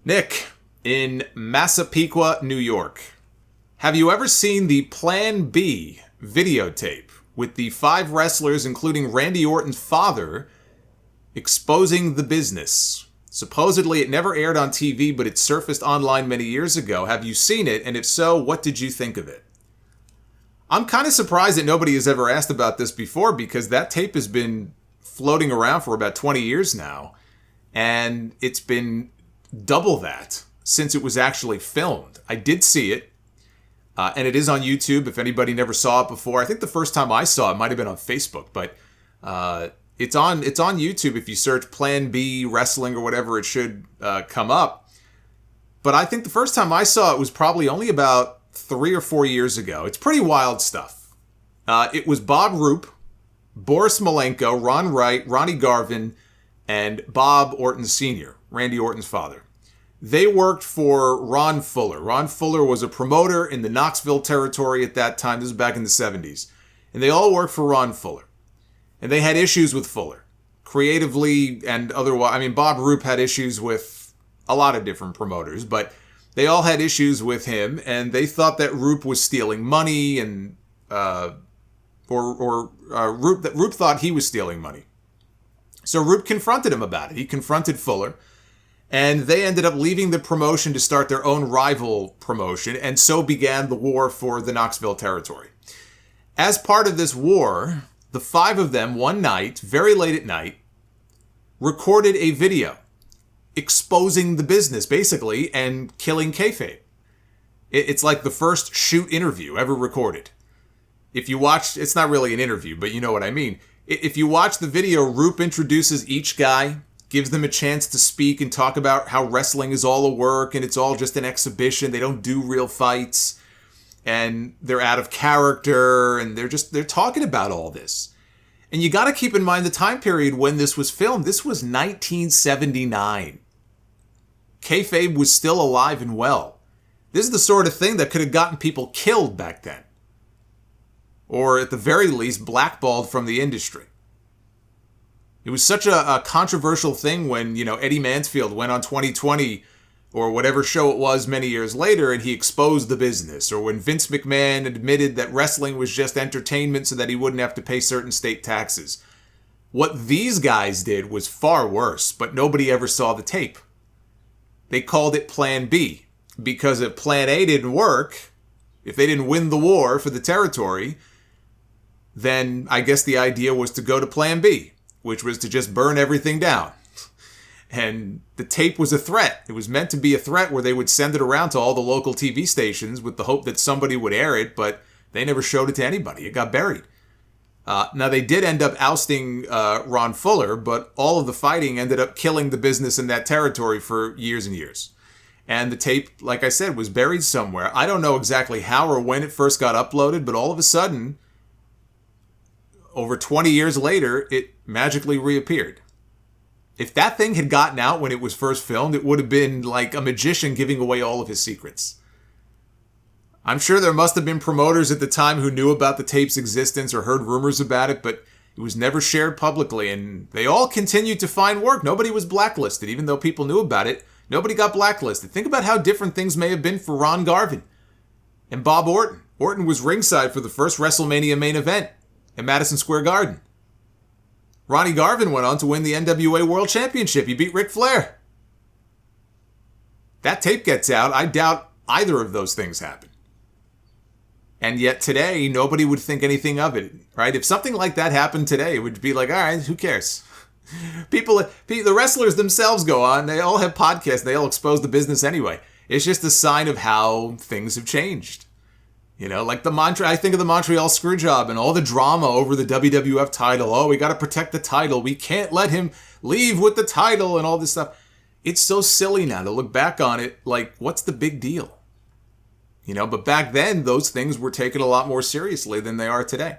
Nick, in Massapequa, New York. Have you ever seen the Plan B videotape with the 5 wrestlers, including Randy Orton's father, exposing the business? Supposedly it never aired on TV, but it surfaced online many years ago. Have you seen it? And if so, what did you think of it? I'm kind of surprised that nobody has ever asked about this before, because that tape has been floating around for about 20 years now. And it's been double that since it was actually filmed. I did see it. And it is on YouTube if anybody never saw it before. I think the first time I saw it might have been on Facebook, but it's on YouTube if you search Plan B Wrestling or whatever, it should come up. But I think the first time I saw it was probably only about 3 or 4 years ago. It's pretty wild stuff. It was Bob Roop, Boris Malenko, Ron Wright, Ronnie Garvin, and Bob Orton Sr., Randy Orton's father. They worked for Ron Fuller. Ron Fuller was a promoter in the Knoxville territory at that time. This was back in the 70s. And they all worked for Ron Fuller. And they had issues with Fuller, creatively and otherwise. I mean, Bob Roop had issues with a lot of different promoters, but they all had issues with him, and they thought that Roop was stealing money, and Roop thought he was stealing money. So Roop confronted him about it. He confronted Fuller, and they ended up leaving the promotion to start their own rival promotion, and so began the war for the Knoxville territory. As part of this war, the 5 of them, one night, very late at night, recorded a video exposing the business, basically, and killing kayfabe. It's like the first shoot interview ever recorded. If you watch, it's not really an interview, but you know what I mean. If you watch the video, Roop introduces each guy, gives them a chance to speak and talk about how wrestling is all a work and it's all just an exhibition. They don't do real fights and they're out of character, and they're talking about all this. And you got to keep in mind the time period when this was filmed. This was 1979. Kayfabe was still alive and well. This is the sort of thing that could have gotten people killed back then. Or at the very least, blackballed from the industry. It was such a controversial thing when, Eddie Mansfield went on 2020 or whatever show it was many years later and he exposed the business. Or when Vince McMahon admitted that wrestling was just entertainment so that he wouldn't have to pay certain state taxes. What these guys did was far worse, but nobody ever saw the tape. They called it Plan B because if Plan A didn't work, if they didn't win the war for the territory, then I guess the idea was to go to Plan B, which was to just burn everything down. And the tape was a threat. It was meant to be a threat where they would send it around to all the local TV stations with the hope that somebody would air it, but they never showed it to anybody. It got buried. Now, they did end up ousting Ron Fuller, but all of the fighting ended up killing the business in that territory for years and years. And the tape, like I said, was buried somewhere. I don't know exactly how or when it first got uploaded, but all of a sudden, over 20 years later, it magically reappeared. If that thing had gotten out when it was first filmed, it would have been like a magician giving away all of his secrets. I'm sure there must have been promoters at the time who knew about the tape's existence or heard rumors about it, but it was never shared publicly, and they all continued to find work. Nobody was blacklisted, even though people knew about it. Nobody got blacklisted. Think about how different things may have been for Ron Garvin and Bob Orton. Orton was ringside for the first WrestleMania main event at Madison Square Garden. Ronnie Garvin went on to win the NWA World Championship. He beat Ric Flair. That tape gets out. I doubt either of those things happen. And yet today, nobody would think anything of it, right? If something like that happened today, it would be like, all right, who cares? The wrestlers themselves go on. They all have podcasts. They all expose the business anyway. It's just a sign of how things have changed. Like I think of the Montreal Screwjob and all the drama over the WWF title. Oh, we got to protect the title. We can't let him leave with the title and all this stuff. It's so silly now to look back on it like, what's the big deal? But back then, those things were taken a lot more seriously than they are today.